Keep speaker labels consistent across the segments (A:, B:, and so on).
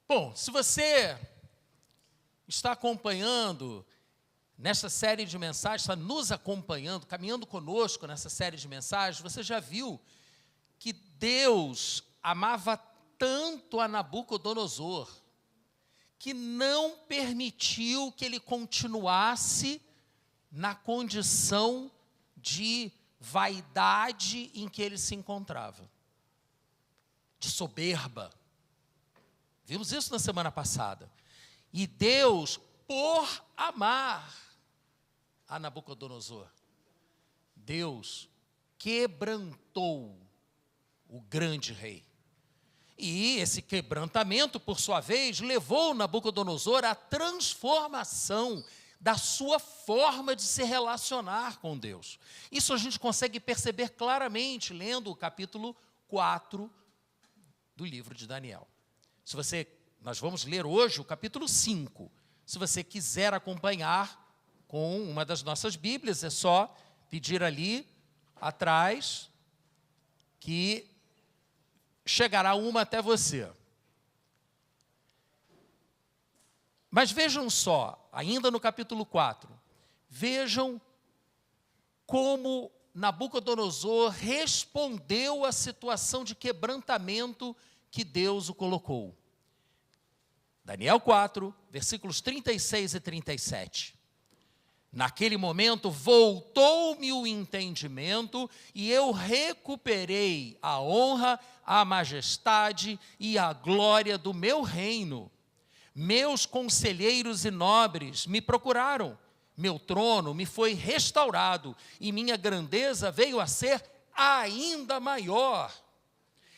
A: Bom, se você está acompanhando nesta série de mensagens, está nos acompanhando, caminhando conosco nessa série de mensagens, você já viu que Deus amava tanto a Nabucodonosor que não permitiu que ele continuasse na condição de vaidade em que ele se encontrava, de soberba. Vimos isso na semana passada. E Deus, por amar a Nabucodonosor, Deus quebrantou o grande rei. E esse quebrantamento, por sua vez, levou Nabucodonosor à transformação da sua forma de se relacionar com Deus. Isso a gente consegue perceber claramente lendo o capítulo 4 do livro de Daniel. Nós vamos ler hoje o capítulo 5. Se você quiser acompanhar com uma das nossas Bíblias, é só pedir ali atrás que chegará uma até você. Mas vejam só, ainda no capítulo 4, vejam como Nabucodonosor respondeu à situação de quebrantamento que Deus o colocou. Daniel 4, versículos 36 e 37. Naquele momento, voltou-me o entendimento e eu recuperei a honra, a majestade e a glória do meu reino. Meus conselheiros e nobres me procuraram, meu trono me foi restaurado e minha grandeza veio a ser ainda maior.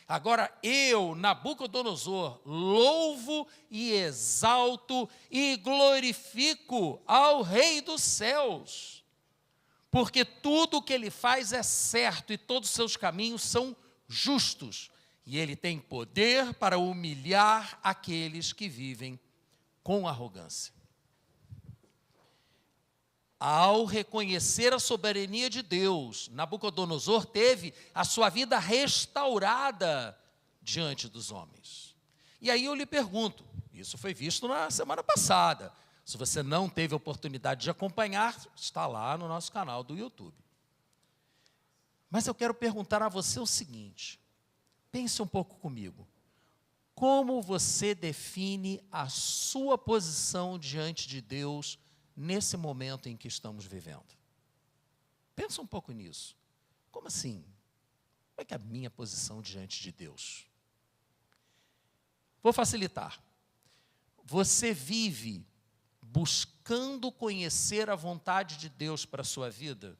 A: Agora eu, Nabucodonosor, louvo e exalto e glorifico ao Rei dos céus, porque tudo o que ele faz é certo e todos os seus caminhos são justos, e ele tem poder para humilhar aqueles que vivem com arrogância. Ao reconhecer a soberania de Deus, Nabucodonosor teve a sua vida restaurada diante dos homens. E aí eu lhe pergunto, isso foi visto na semana passada, se você não teve oportunidade de acompanhar, está lá no nosso canal do YouTube. Mas eu quero perguntar a você o seguinte, pense um pouco comigo, como você define a sua posição diante de Deus nesse momento em que estamos vivendo? Pensa um pouco nisso. Como assim? Como é que é a minha posição diante de Deus? Vou facilitar. Você vive buscando conhecer a vontade de Deus para a sua vida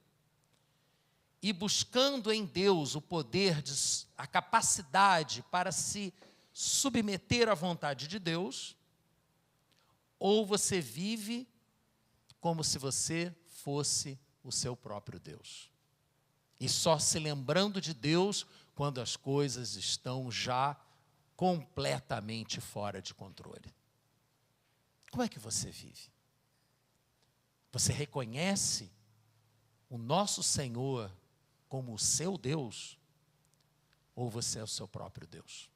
A: e buscando em Deus o poder, a capacidade para se submeter à vontade de Deus, ou você vive como se você fosse o seu próprio Deus. E só se lembrando de Deus quando as coisas estão já completamente fora de controle. Como é que você vive? Você reconhece o nosso Senhor como o seu Deus? Ou você é o seu próprio Deus?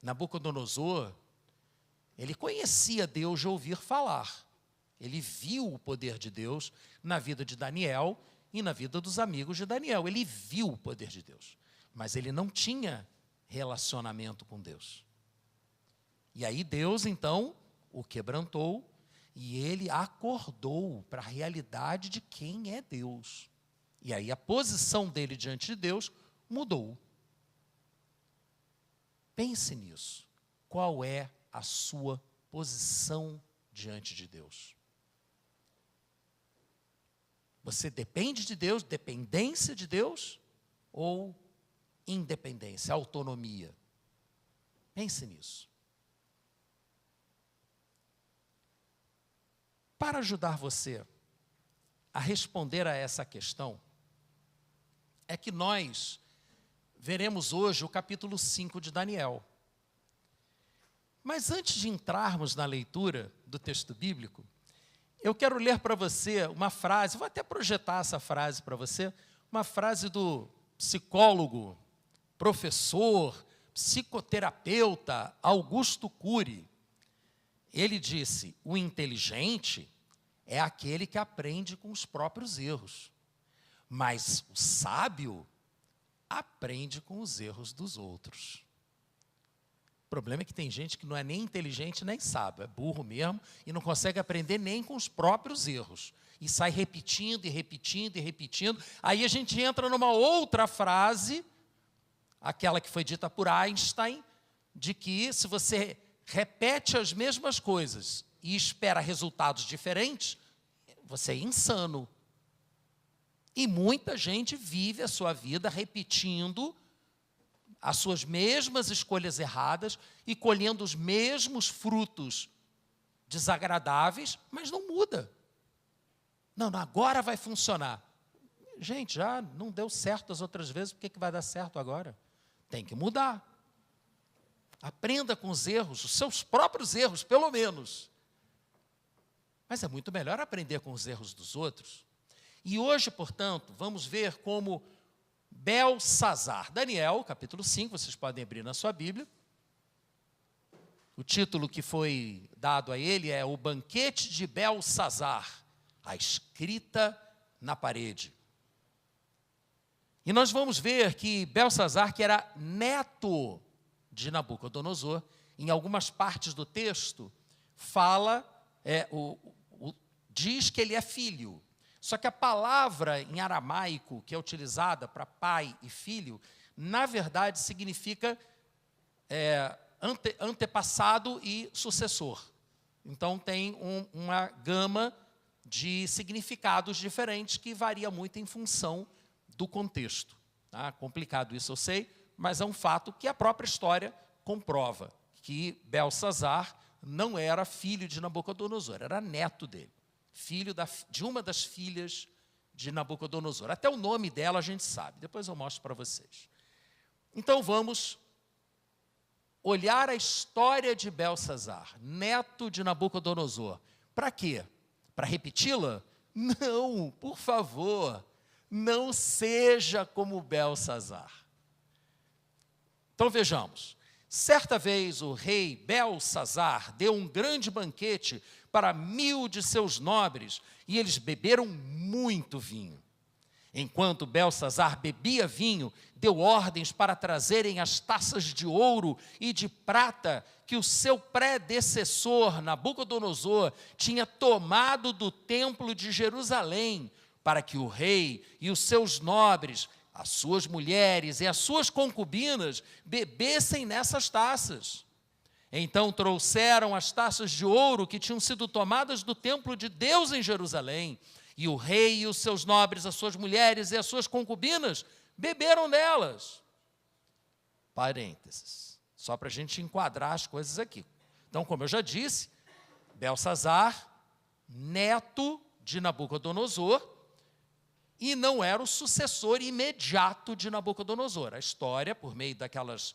A: Nabucodonosor, ele conhecia Deus de ouvir falar. Ele viu o poder de Deus na vida de Daniel e na vida dos amigos de Daniel. Ele viu o poder de Deus, mas ele não tinha relacionamento com Deus. E aí Deus, então, o quebrantou e ele acordou para a realidade de quem é Deus. E aí a posição dele diante de Deus mudou. Pense nisso. Qual é a sua posição diante de Deus? Você depende de Deus, dependência de Deus, ou independência, autonomia? Pense nisso. Para ajudar você a responder a essa questão, é que nós veremos hoje o capítulo 5 de Daniel. Mas antes de entrarmos na leitura do texto bíblico, eu quero ler para você uma frase, vou até projetar essa frase para você, uma frase do psicólogo, professor, psicoterapeuta Augusto Cury. Ele disse: o inteligente é aquele que aprende com os próprios erros, mas o sábio aprende com os erros dos outros. O problema é que tem gente que não é nem inteligente nem sábio, é burro mesmo e não consegue aprender nem com os próprios erros. E sai repetindo e repetindo e repetindo. Aí a gente entra numa outra frase, aquela que foi dita por Einstein, de que se você repete as mesmas coisas e espera resultados diferentes, você é insano. E muita gente vive a sua vida repetindo as suas mesmas escolhas erradas e colhendo os mesmos frutos desagradáveis, mas não muda. Não, agora vai funcionar. Gente, já não deu certo as outras vezes, por que vai dar certo agora? Tem que mudar. Aprenda com os erros, os seus próprios erros, pelo menos. Mas é muito melhor aprender com os erros dos outros. E hoje, portanto, vamos ver como Belsazar, Daniel, capítulo 5, vocês podem abrir na sua Bíblia. O título que foi dado a ele é O Banquete de Belsazar, a escrita na parede. E nós vamos ver que Belsazar, que era neto de Nabucodonosor, em algumas partes do texto, fala, diz que ele é filho. Só que a palavra em aramaico, que é utilizada para pai e filho, na verdade significa antepassado e sucessor. Então tem uma gama de significados diferentes que varia muito em função do contexto. Tá? Complicado isso, eu sei, mas é um fato que a própria história comprova, que Belsazar não era filho de Nabucodonosor, era neto dele. Filho de uma das filhas de Nabucodonosor. Até o nome dela a gente sabe, depois eu mostro para vocês. Então vamos olhar a história de Belsazar, neto de Nabucodonosor. Para quê? Para repeti-la? Não, por favor, não seja como Belsazar. Então vejamos. Certa vez o rei Belsazar deu um grande banquete para 1000 de seus nobres, e eles beberam muito vinho. Enquanto Belsazar bebia vinho, deu ordens para trazerem as taças de ouro e de prata que o seu predecessor, Nabucodonosor, tinha tomado do templo de Jerusalém, para que o rei e os seus nobres, as suas mulheres e as suas concubinas bebessem nessas taças. Então trouxeram as taças de ouro que tinham sido tomadas do templo de Deus em Jerusalém, e o rei e os seus nobres, as suas mulheres e as suas concubinas, beberam nelas. Parênteses, só para a gente enquadrar as coisas aqui. Então, como eu já disse, Belsazar, neto de Nabucodonosor, e não era o sucessor imediato de Nabucodonosor. A história, por meio daquelas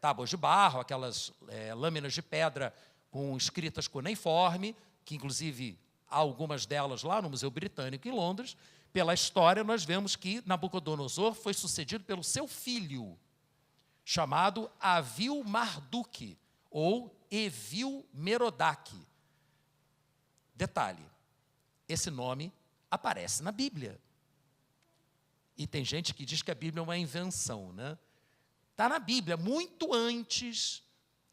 A: tábuas de barro, aquelas lâminas de pedra com escritas cuneiforme, que inclusive há algumas delas lá no Museu Britânico em Londres. Pela história nós vemos que Nabucodonosor foi sucedido pelo seu filho, chamado Avil-Marduk, ou Evil-Merodach. Detalhe, esse nome aparece na Bíblia. E tem gente que diz que a Bíblia é uma invenção, né? Está na Bíblia, muito antes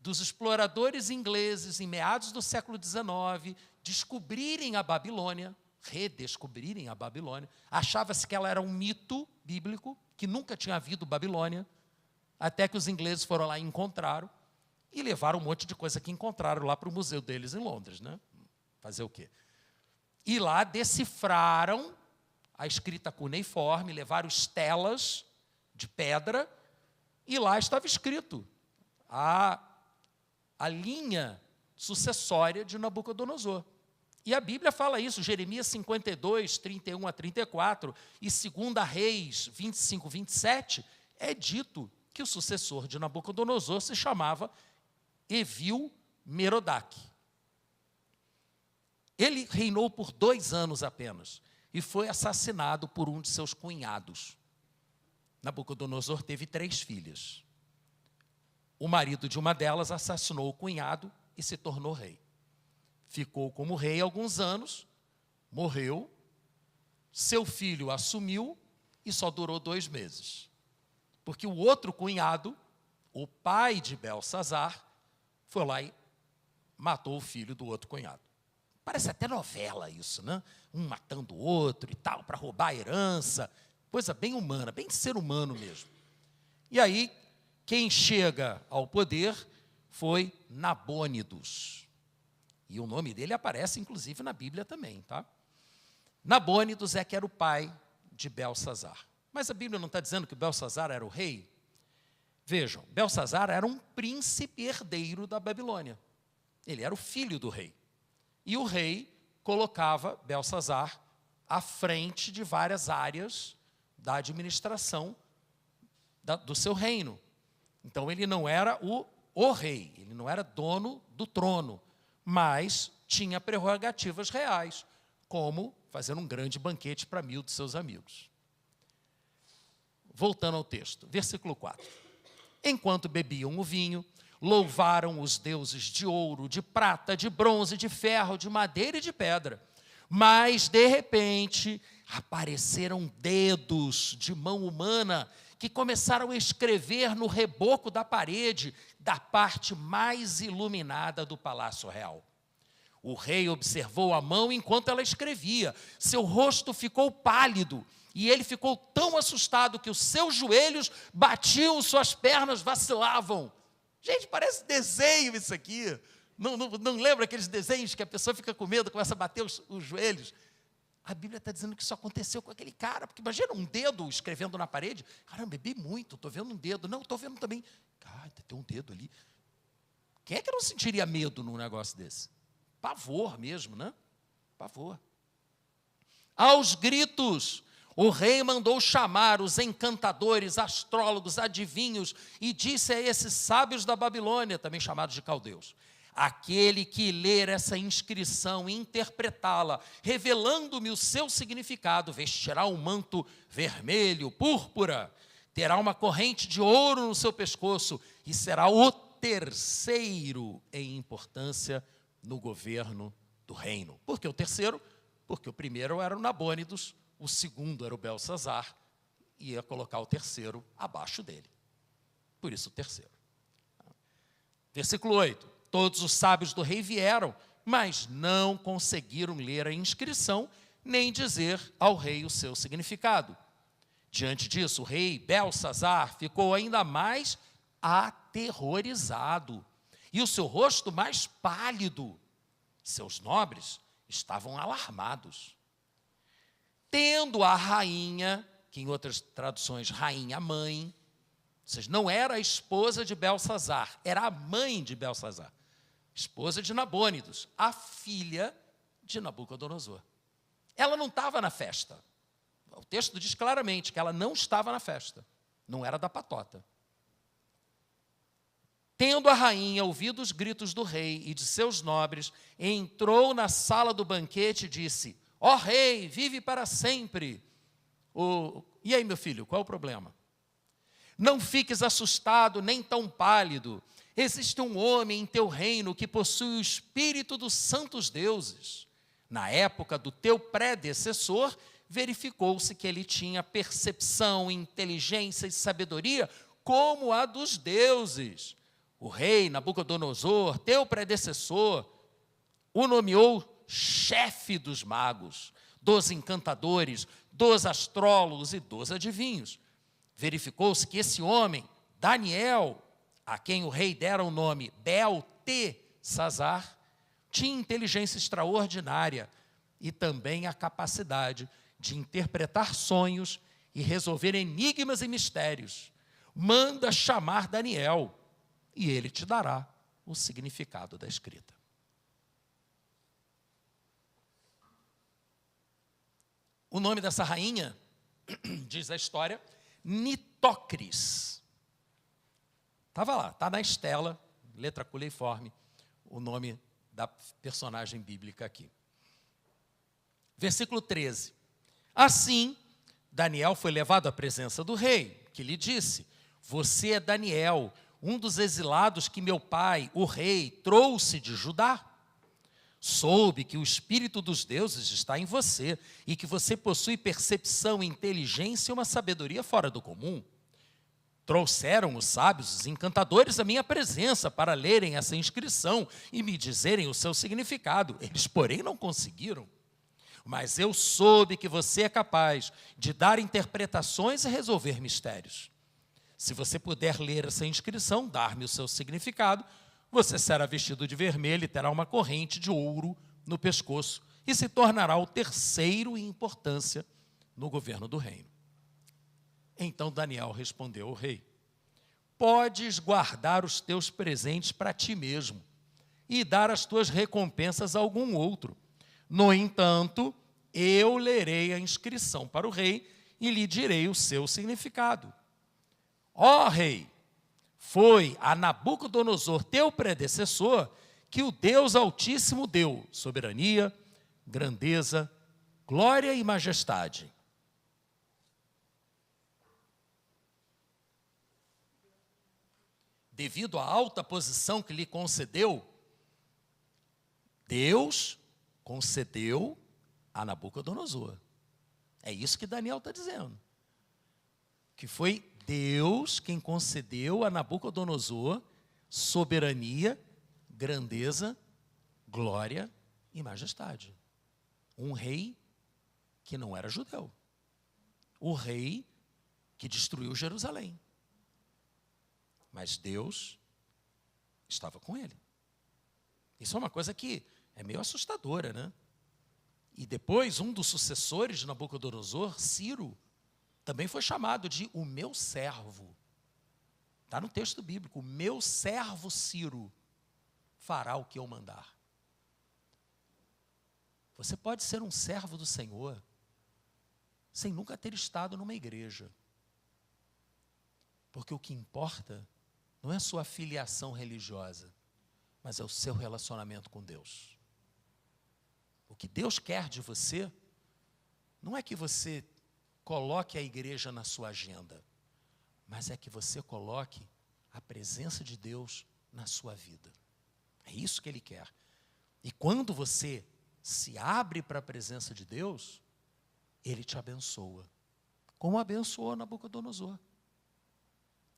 A: dos exploradores ingleses, em meados do século XIX, descobrirem a Babilônia, redescobrirem a Babilônia. Achava-se que ela era um mito bíblico, que nunca tinha havido Babilônia, até que os ingleses foram lá e encontraram, e levaram um monte de coisa que encontraram lá para o museu deles em Londres, né? Fazer o quê? E lá decifraram a escrita cuneiforme, levaram estelas de pedra, e lá estava escrito a linha sucessória de Nabucodonosor. E a Bíblia fala isso, Jeremias 52, 31 a 34, e 2 Reis 25, 27, é dito que o sucessor de Nabucodonosor se chamava Evil-Merodach. Ele reinou por 2 anos apenas, e foi assassinado por um de seus cunhados. Nabucodonosor teve 3 filhas. O marido de uma delas assassinou o cunhado e se tornou rei. ficou como rei alguns anos, morreu, seu filho assumiu e só durou 2 meses. Porque o outro cunhado, o pai de Belsazar, foi lá e matou o filho do outro cunhado. Parece até novela isso, né? Um matando o outro e tal, para roubar a herança. Coisa bem humana, bem ser humano mesmo. E aí, quem chega ao poder foi Nabônidos. E o nome dele aparece, inclusive, na Bíblia também, tá? Nabônidos é que era o pai de Belsazar. Mas a Bíblia não está dizendo que Belsazar era o rei? Vejam, Belsazar era um príncipe herdeiro da Babilônia. Ele era o filho do rei. E o rei colocava Belsazar à frente de várias áreas da administração do seu reino. Então, ele não era o rei, ele não era dono do trono, mas tinha prerrogativas reais, como fazer um grande banquete para 1000 de seus amigos. Voltando ao texto, versículo 4. Enquanto bebiam o vinho, louvaram os deuses de ouro, de prata, de bronze, de ferro, de madeira e de pedra. Mas, de repente, apareceram dedos de mão humana que começaram a escrever no reboco da parede da parte mais iluminada do Palácio Real. O rei observou a mão enquanto ela escrevia. Seu rosto ficou pálido e ele ficou tão assustado que os seus joelhos batiam, suas pernas vacilavam. Gente, parece desenho isso aqui. Não lembra aqueles desenhos que a pessoa fica com medo, começa a bater os joelhos? A Bíblia está dizendo que isso aconteceu com aquele cara, porque imagina um dedo escrevendo na parede. Caramba, bebi muito, estou vendo um dedo. Não, estou vendo também. Cara, tem um dedo ali. Quem é que não sentiria medo num negócio desse? Pavor mesmo, né? Pavor. Aos gritos, o rei mandou chamar os encantadores, astrólogos, adivinhos, e disse a esses sábios da Babilônia, também chamados de caldeus: aquele que ler essa inscrição e interpretá-la, revelando-me o seu significado, vestirá um manto vermelho, púrpura, terá uma corrente de ouro no seu pescoço e será o terceiro em importância no governo do reino. Por que o terceiro? Porque o primeiro era o Nabônidos, o segundo era o Belsazar, e ia colocar o terceiro abaixo dele. Por isso o terceiro. Versículo 8. Todos os sábios do rei vieram, mas não conseguiram ler a inscrição, nem dizer ao rei o seu significado. Diante disso, o rei Belsazar ficou ainda mais aterrorizado, e o seu rosto mais pálido. Seus nobres estavam alarmados. Tendo a rainha, que em outras traduções, rainha-mãe, ou seja, não era a esposa de Belsazar, era a mãe de Belsazar, esposa de Nabônidos, a filha de Nabucodonosor. Ela não estava na festa. O texto diz claramente que ela não estava na festa, não era da patota. Tendo a rainha ouvido os gritos do rei e de seus nobres, entrou na sala do banquete e disse: ó rei, vive para sempre. E aí, meu filho, qual é o problema? Não fiques assustado, nem tão pálido. Existe um homem em teu reino que possui o espírito dos santos deuses. Na época do teu predecessor, verificou-se que ele tinha percepção, inteligência e sabedoria como a dos deuses. O rei Nabucodonosor, teu predecessor, o nomeou chefe dos magos, dos encantadores, dos astrólogos e dos adivinhos. Verificou-se que esse homem, Daniel, a quem o rei dera o nome Beltesazar, tinha inteligência extraordinária e também a capacidade de interpretar sonhos e resolver enigmas e mistérios. Manda chamar Daniel e ele te dará o significado da escrita. O nome dessa rainha, diz a história, Nitócris. Estava lá, está na estela, letra culeiforme, o nome da personagem bíblica aqui. Versículo 13. Assim, Daniel foi levado à presença do rei, que lhe disse: você é Daniel, um dos exilados que meu pai, o rei, trouxe de Judá. Soube que o Espírito dos deuses está em você e que você possui percepção, inteligência e uma sabedoria fora do comum. Trouxeram os sábios, os encantadores, à minha presença para lerem essa inscrição e me dizerem o seu significado. Eles, porém, não conseguiram. Mas eu soube que você é capaz de dar interpretações e resolver mistérios. Se você puder ler essa inscrição, dar-me o seu significado, você será vestido de vermelho e terá uma corrente de ouro no pescoço e se tornará o terceiro em importância no governo do reino. Então Daniel respondeu ao rei: podes guardar os teus presentes para ti mesmo e dar as tuas recompensas a algum outro. No entanto, eu lerei a inscrição para o rei e lhe direi o seu significado. Ó rei, foi a Nabucodonosor, teu predecessor, que o Deus Altíssimo deu soberania, grandeza, glória e majestade. Devido à alta posição que lhe concedeu, Deus concedeu a Nabucodonosor. É isso que Daniel está dizendo. Que foi Deus quem concedeu a Nabucodonosor soberania, grandeza, glória e majestade. Um rei que não era judeu. O rei que destruiu Jerusalém. Mas Deus estava com ele. Isso é uma coisa que é meio assustadora, né? E depois, um dos sucessores de Nabucodonosor, Ciro, também foi chamado de o meu servo. Está no texto bíblico: o meu servo Ciro fará o que eu mandar. Você pode ser um servo do Senhor sem nunca ter estado numa igreja. Porque o que importa não é a sua filiação religiosa, mas é o seu relacionamento com Deus. O que Deus quer de você não é que você coloque a igreja na sua agenda, mas é que você coloque a presença de Deus na sua vida. É isso que Ele quer. E quando você se abre para a presença de Deus, Ele te abençoa, como abençoou Nabucodonosor.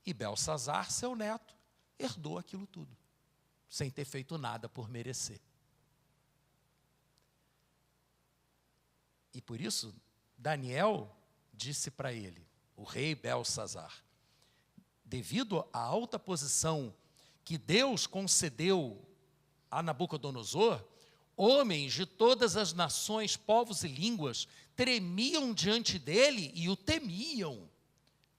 A: E Belsazar, seu neto, herdou aquilo tudo, sem ter feito nada por merecer. E por isso, Daniel disse para ele, o rei Belsazar, devido à alta posição que Deus concedeu a Nabucodonosor, homens de todas as nações, povos e línguas tremiam diante dele e o temiam.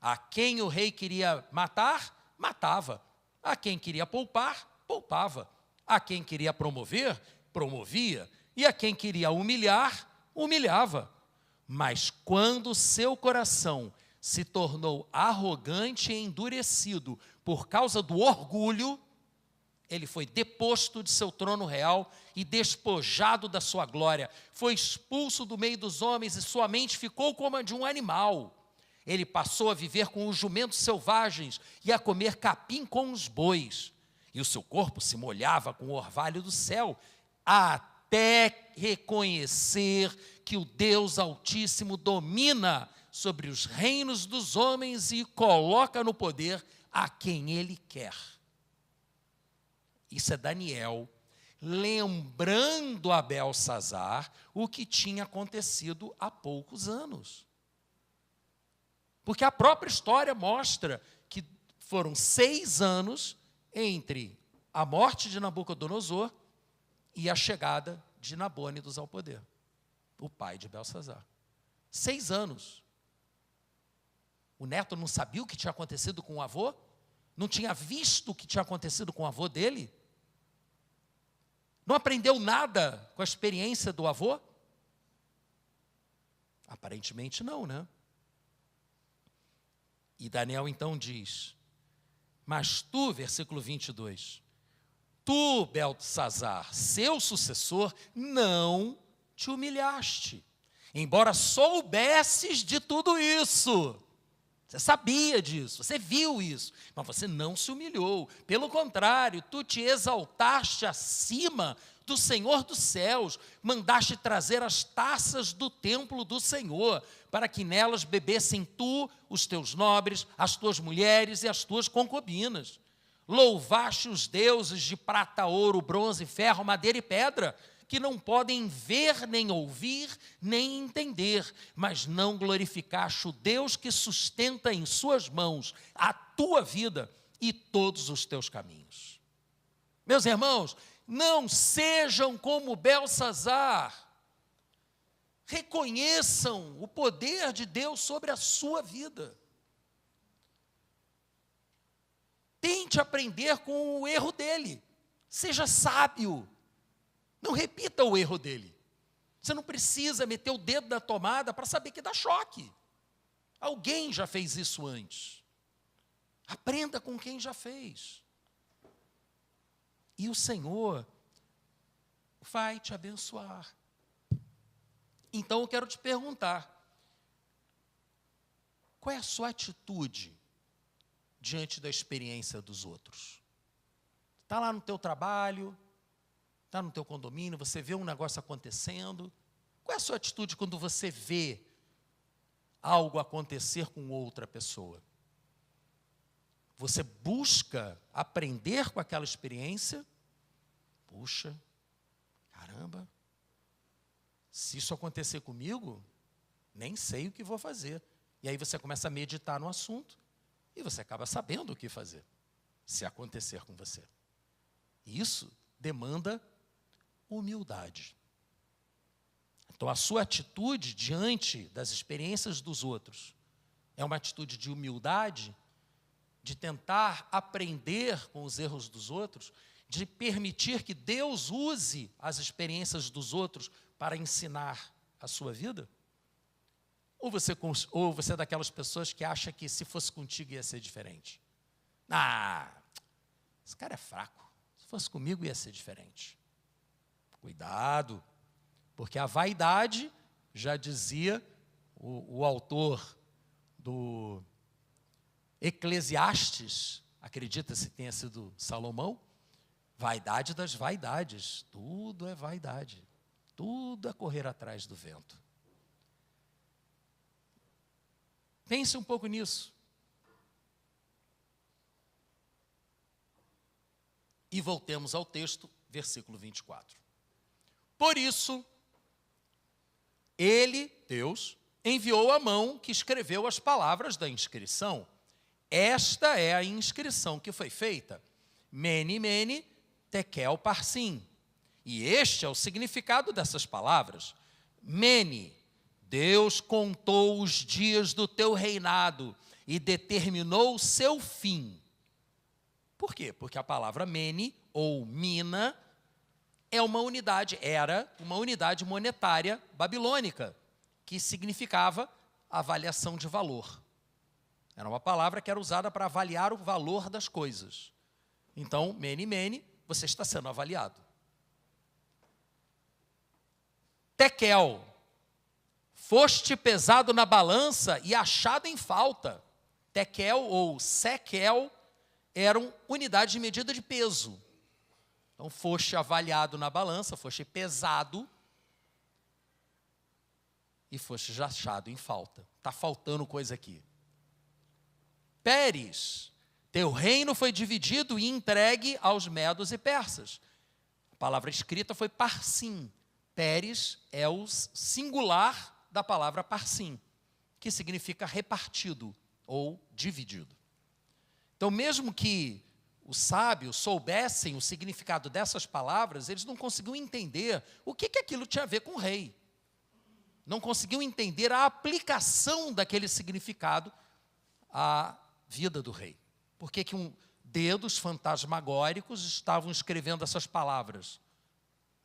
A: A quem o rei queria matar, matava. A quem queria poupar, poupava. A quem queria promover, promovia. E a quem queria humilhar, humilhava. Mas quando seu coração se tornou arrogante e endurecido por causa do orgulho, ele foi deposto de seu trono real e despojado da sua glória. Foi expulso do meio dos homens e sua mente ficou como a de um animal. Ele passou a viver com os jumentos selvagens e a comer capim com os bois. E o seu corpo se molhava com o orvalho do céu, até reconhecer que o Deus Altíssimo domina sobre os reinos dos homens e coloca no poder a quem Ele quer. Isso é Daniel lembrando a Belsazar o que tinha acontecido há poucos anos. Porque a própria história mostra que foram 6 anos entre a morte de Nabucodonosor e a chegada de Nabônidos ao poder, o pai de Belsazar. 6 anos. O neto não sabia o que tinha acontecido com o avô? Não tinha visto o que tinha acontecido com o avô dele? Não aprendeu nada com a experiência do avô? Aparentemente não, né? E Daniel então diz, mas tu, versículo 22, tu, Belsazar, seu sucessor, não te humilhaste, embora soubesses de tudo isso. Você sabia disso, você viu isso, mas você não se humilhou. Pelo contrário, tu te exaltaste acima do Senhor dos céus, mandaste trazer as taças do templo do Senhor, para que nelas bebessem tu, os teus nobres, as tuas mulheres e as tuas concubinas. Louvaste os deuses de prata, ouro, bronze, ferro, madeira e pedra, que não podem ver, nem ouvir, nem entender, mas não glorificaste o Deus que sustenta em suas mãos a tua vida e todos os teus caminhos. Meus irmãos, não sejam como Beltsazar. Reconheçam o poder de Deus sobre a sua vida. Tente aprender com o erro dele. Seja sábio. Não repita o erro dele. Você não precisa meter o dedo na tomada para saber que dá choque. Alguém já fez isso antes. Aprenda com quem já fez. E o Senhor vai te abençoar. Então eu quero te perguntar, qual é a sua atitude diante da experiência dos outros? Está lá no teu trabalho, está no teu condomínio, você vê um negócio acontecendo. Qual é a sua atitude quando você vê algo acontecer com outra pessoa? Você busca aprender com aquela experiência? Puxa, caramba, se isso acontecer comigo, nem sei o que vou fazer. E aí você começa a meditar no assunto e você acaba sabendo o que fazer, se acontecer com você. Isso demanda humildade. Então, a sua atitude diante das experiências dos outros é uma atitude de humildade, de tentar aprender com os erros dos outros, de permitir que Deus use as experiências dos outros para ensinar a sua vida? Ou você é daquelas pessoas que acha que se fosse contigo ia ser diferente? Ah, esse cara é fraco. Se fosse comigo ia ser diferente. Cuidado, porque a vaidade, já dizia o autor do Eclesiastes, acredita-se que tenha sido Salomão, vaidade das vaidades, tudo é vaidade, tudo é correr atrás do vento. Pense um pouco nisso. E voltemos ao texto, versículo 24. Por isso, ele, Deus, enviou a mão que escreveu as palavras da inscrição. Esta é a inscrição que foi feita. Mene, mene, tekel, parsim. E este é o significado dessas palavras. Mene, Deus contou os dias do teu reinado e determinou o seu fim. Por quê? Porque a palavra mene, ou mina, era uma unidade monetária babilônica, que significava avaliação de valor. Era uma palavra que era usada para avaliar o valor das coisas. Então, mene, mene, você está sendo avaliado. Tekel, foste pesado na balança e achado em falta. Tekel ou sekel eram unidades de medida de peso. Então, foste avaliado na balança, foste pesado e foste achado em falta. Está faltando coisa aqui. Pérez, teu reino foi dividido e entregue aos medos e persas. A palavra escrita foi parsim. Pérez é o singular da palavra parsim, que significa repartido ou dividido. Então, mesmo que os sábios soubessem o significado dessas palavras, eles não conseguiam entender o que aquilo tinha a ver com o rei. Não conseguiam entender a aplicação daquele significado à vida do rei. Por que dedos fantasmagóricos estavam escrevendo essas palavras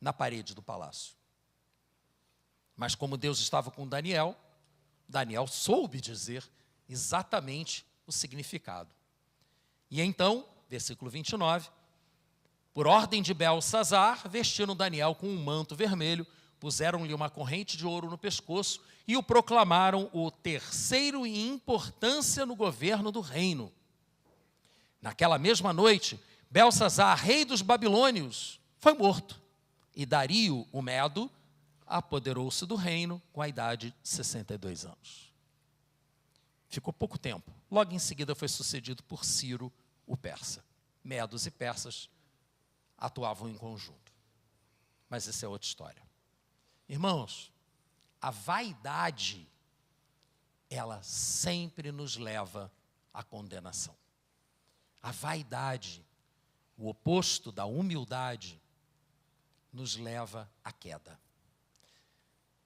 A: na parede do palácio? Mas como Deus estava com Daniel, Daniel soube dizer exatamente o significado. E então, versículo 29, por ordem de Beltsazar, vestiram Daniel com um manto vermelho, puseram-lhe uma corrente de ouro no pescoço e o proclamaram o terceiro em importância no governo do reino. Naquela mesma noite, Belsazar, rei dos babilônios, foi morto, e Dario, o Medo, apoderou-se do reino com a idade de 62 anos. Ficou pouco tempo. Logo em seguida foi sucedido por Ciro, o persa. Medos e persas atuavam em conjunto. Mas essa é outra história. Irmãos, a vaidade, ela sempre nos leva à condenação. A vaidade, o oposto da humildade, nos leva à queda.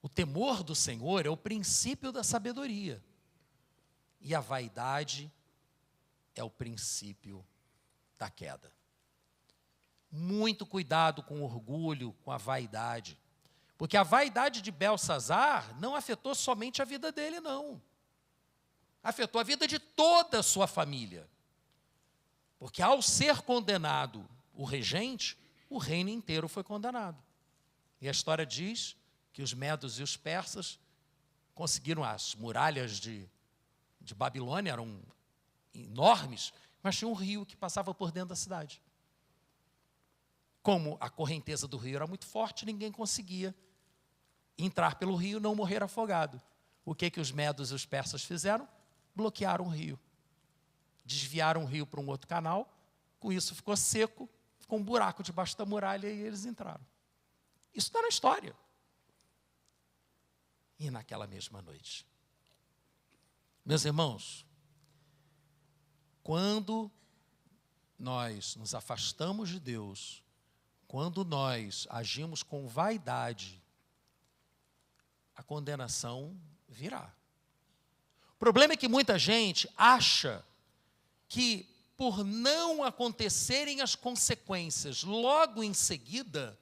A: O temor do Senhor é o princípio da sabedoria. E a vaidade é o princípio da queda. Muito cuidado com o orgulho, com a vaidade. Porque a vaidade de Belsazar não afetou somente a vida dele, não. Afetou a vida de toda a sua família. Porque ao ser condenado o regente, o reino inteiro foi condenado. E a história diz que os medos e os persas conseguiram, as muralhas de Babilônia eram enormes, mas tinha um rio que passava por dentro da cidade. Como a correnteza do rio era muito forte, ninguém conseguia entrar pelo rio e não morrer afogado. O que os medos e os persas fizeram? Bloquearam o rio. Desviaram o rio para um outro canal, com isso ficou seco, ficou um buraco debaixo da muralha e eles entraram. Isso está na história. E naquela mesma noite. Meus irmãos, quando nós nos afastamos de Deus, quando nós agimos com vaidade, a condenação virá. O problema é que muita gente acha que, por não acontecerem as consequências logo em seguida,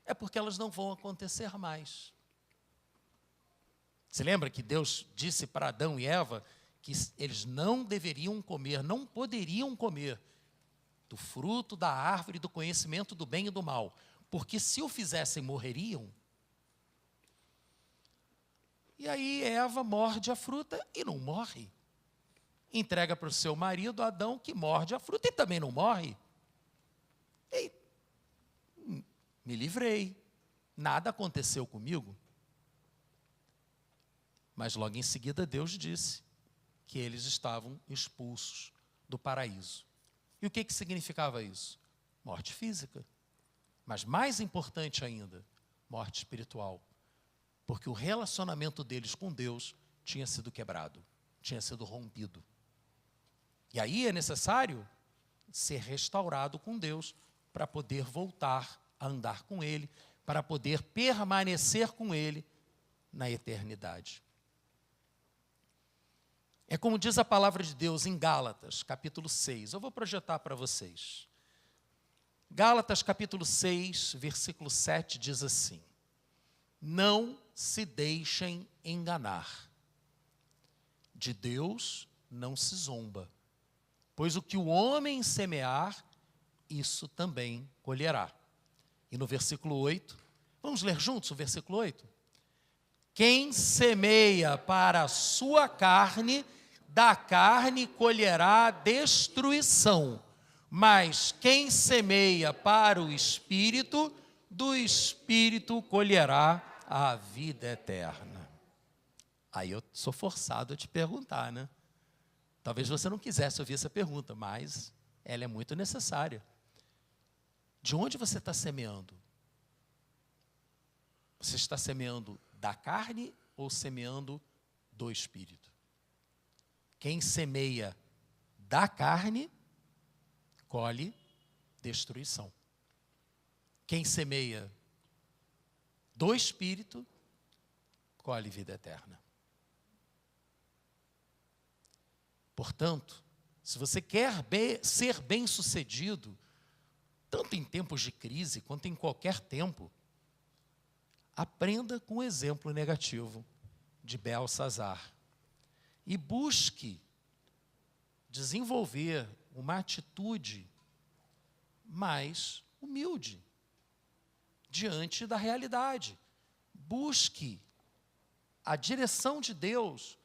A: é porque elas não vão acontecer mais. Você lembra que Deus disse para Adão e Eva que eles não deveriam comer, não poderiam comer do fruto da árvore do conhecimento do bem e do mal, porque se o fizessem, morreriam? E aí Eva morde a fruta e não morre. Entrega para o seu marido, Adão, que morde a fruta e também não morre. E me livrei, nada aconteceu comigo. Mas logo em seguida Deus disse que eles estavam expulsos do paraíso. E o que significava isso? Morte física. Mas mais importante ainda, morte espiritual. Porque o relacionamento deles com Deus tinha sido quebrado, tinha sido rompido. E aí é necessário ser restaurado com Deus para poder voltar a andar com Ele, para poder permanecer com Ele na eternidade. É como diz a palavra de Deus em Gálatas, capítulo 6. Eu vou projetar para vocês. Gálatas, capítulo 6, versículo 7, diz assim: não se deixem enganar. De Deus não se zomba, pois o que o homem semear, isso também colherá. E no versículo 8, vamos ler juntos o versículo 8? Quem semeia para a sua carne, da carne colherá destruição, mas quem semeia para o Espírito, do Espírito colherá a vida eterna. Aí eu sou forçado a te perguntar, né? Talvez você não quisesse ouvir essa pergunta, mas ela é muito necessária. De onde você está semeando? Você está semeando da carne ou semeando do Espírito? Quem semeia da carne, colhe destruição. Quem semeia do Espírito, colhe vida eterna. Portanto, se você quer ser bem-sucedido, tanto em tempos de crise quanto em qualquer tempo, aprenda com o exemplo negativo de Belsazar e busque desenvolver uma atitude mais humilde diante da realidade. busque a direção de Deus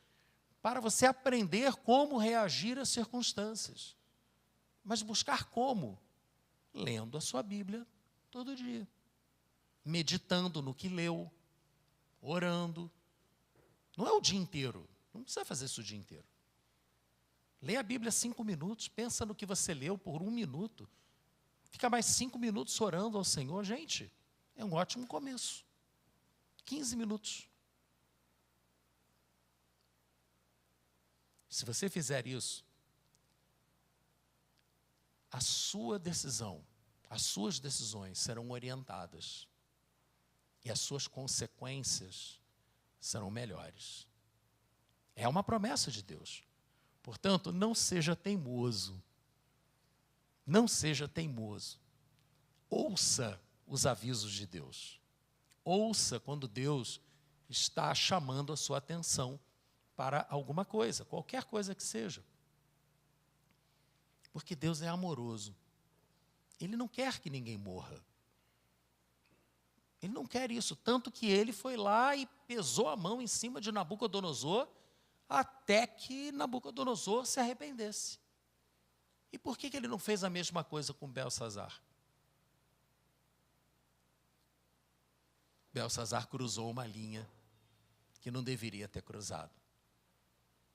A: para você aprender como reagir às circunstâncias. Mas buscar como? Lendo a sua Bíblia todo dia, meditando no que leu, orando. Não é o dia inteiro, não precisa fazer isso o dia inteiro. Lê a Bíblia 5 minutos, pensa no que você leu por 1 minuto, fica mais 5 minutos orando ao Senhor. Gente, é um ótimo começo. 15 minutos. Se você fizer isso, a sua decisão, as suas decisões serão orientadas e as suas consequências serão melhores. É uma promessa de Deus. Portanto, não seja teimoso. Não seja teimoso. Ouça os avisos de Deus. Ouça quando Deus está chamando a sua atenção para alguma coisa, qualquer coisa que seja. Porque Deus é amoroso. Ele não quer que ninguém morra. Ele não quer isso, tanto que ele foi lá e pesou a mão em cima de Nabucodonosor, até que Nabucodonosor se arrependesse. E por que ele não fez a mesma coisa com Belsazar? Belsazar cruzou uma linha que não deveria ter cruzado.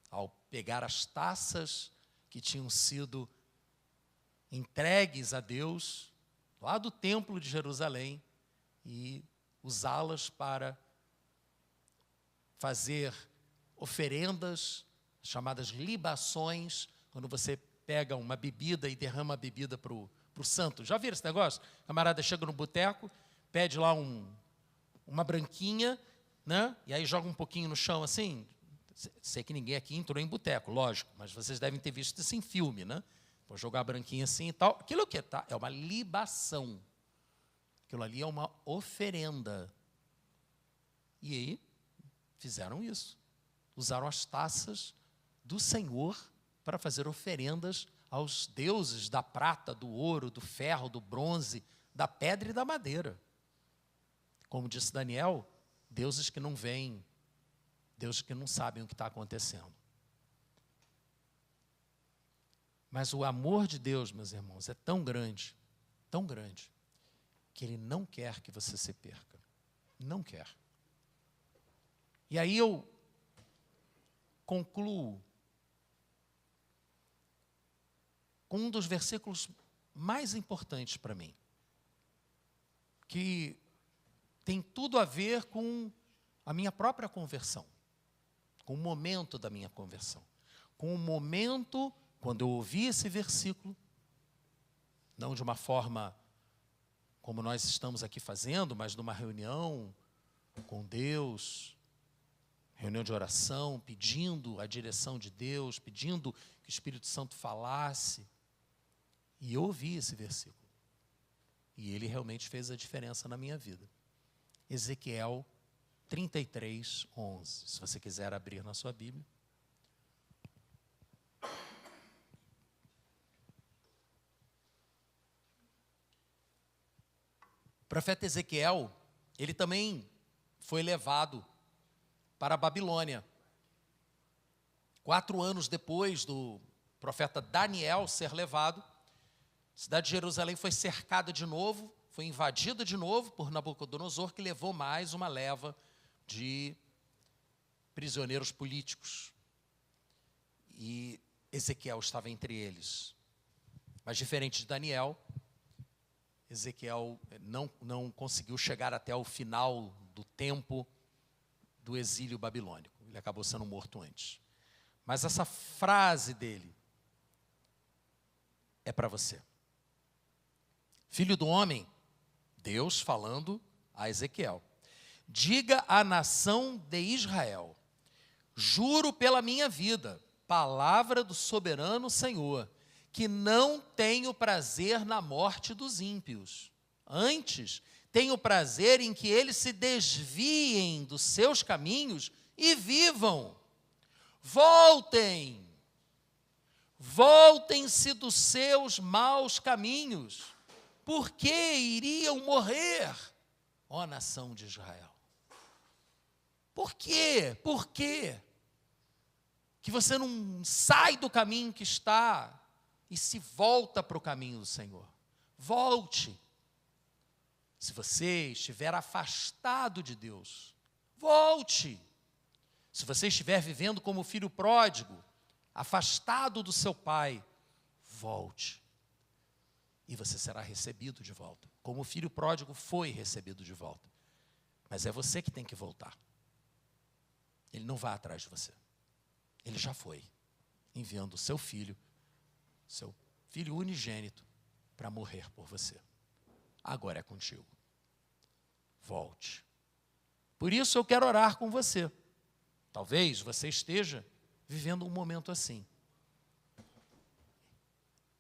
A: Ao pegar as taças que tinham sido entregues a Deus, lá do templo de Jerusalém, e usá-las para fazer oferendas, chamadas libações, quando você pega uma bebida e derrama a bebida para o santo. Já viram esse negócio? O camarada chega no boteco, pede lá uma branquinha, né? E aí joga um pouquinho no chão assim. Sei que ninguém aqui entrou em boteco, lógico, mas vocês devem ter visto isso em filme, né? Vou jogar a branquinha assim e tal. Aquilo que tá, é uma libação. Aquilo ali é uma oferenda. E aí, fizeram isso. Usaram as taças do Senhor para fazer oferendas aos deuses da prata, do ouro, do ferro, do bronze, da pedra e da madeira. Como disse Daniel, deuses que não veem, deuses que não sabem o que está acontecendo. Mas o amor de Deus, meus irmãos, é tão grande, que Ele não quer que você se perca. Não quer. E aí eu concluo com um dos versículos mais importantes para mim, que tem tudo a ver com a minha própria conversão, com o momento da minha conversão, com o momento quando eu ouvi esse versículo, não de uma forma como nós estamos aqui fazendo, mas numa reunião com Deus, reunião de oração, pedindo a direção de Deus, pedindo que o Espírito Santo falasse. E eu ouvi esse versículo. E ele realmente fez a diferença na minha vida. Ezequiel 33, 11. Se você quiser abrir na sua Bíblia. O profeta Ezequiel, ele também foi levado para a Babilônia. 4 anos depois do profeta Daniel ser levado, a cidade de Jerusalém foi cercada de novo, foi invadida de novo por Nabucodonosor, que levou mais uma leva de prisioneiros políticos. E Ezequiel estava entre eles. Mas diferente de Daniel, Ezequiel não conseguiu chegar até o final do tempo do exílio babilônico. Ele acabou sendo morto antes. Mas essa frase dele é para você. Filho do homem, Deus falando a Ezequiel, diga à nação de Israel, juro pela minha vida, palavra do soberano Senhor, que não tenho prazer na morte dos ímpios. Antes, tenho prazer em que eles se desviem dos seus caminhos e vivam. Voltem-se dos seus maus caminhos. Por que iriam morrer, ó nação de Israel? Por quê? Por quê? Que você não sai do caminho que está e se volta para o caminho do Senhor. Volte. Se você estiver afastado de Deus, volte. Se você estiver vivendo como filho pródigo, afastado do seu pai, volte. E você será recebido de volta, como o filho pródigo foi recebido de volta. Mas é você que tem que voltar. Ele não vai atrás de você. Ele já foi, enviando o seu filho unigênito, para morrer por você. Agora é contigo. Volte. Por isso eu quero orar com você. Talvez você esteja vivendo um momento assim.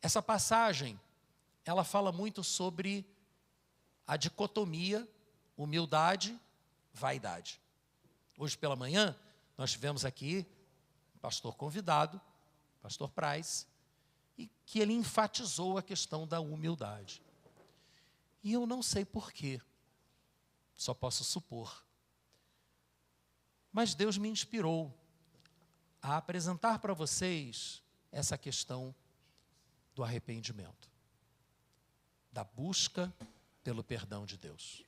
A: Essa passagem, ela fala muito sobre a dicotomia, humildade, vaidade. Hoje pela manhã, nós tivemos aqui um pastor convidado, pastor Price, e que ele enfatizou a questão da humildade. E eu não sei porquê, só posso supor. Mas Deus me inspirou a apresentar para vocês essa questão do arrependimento, da busca pelo perdão de Deus.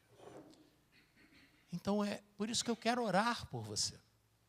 A: Então é por isso que eu quero orar por você.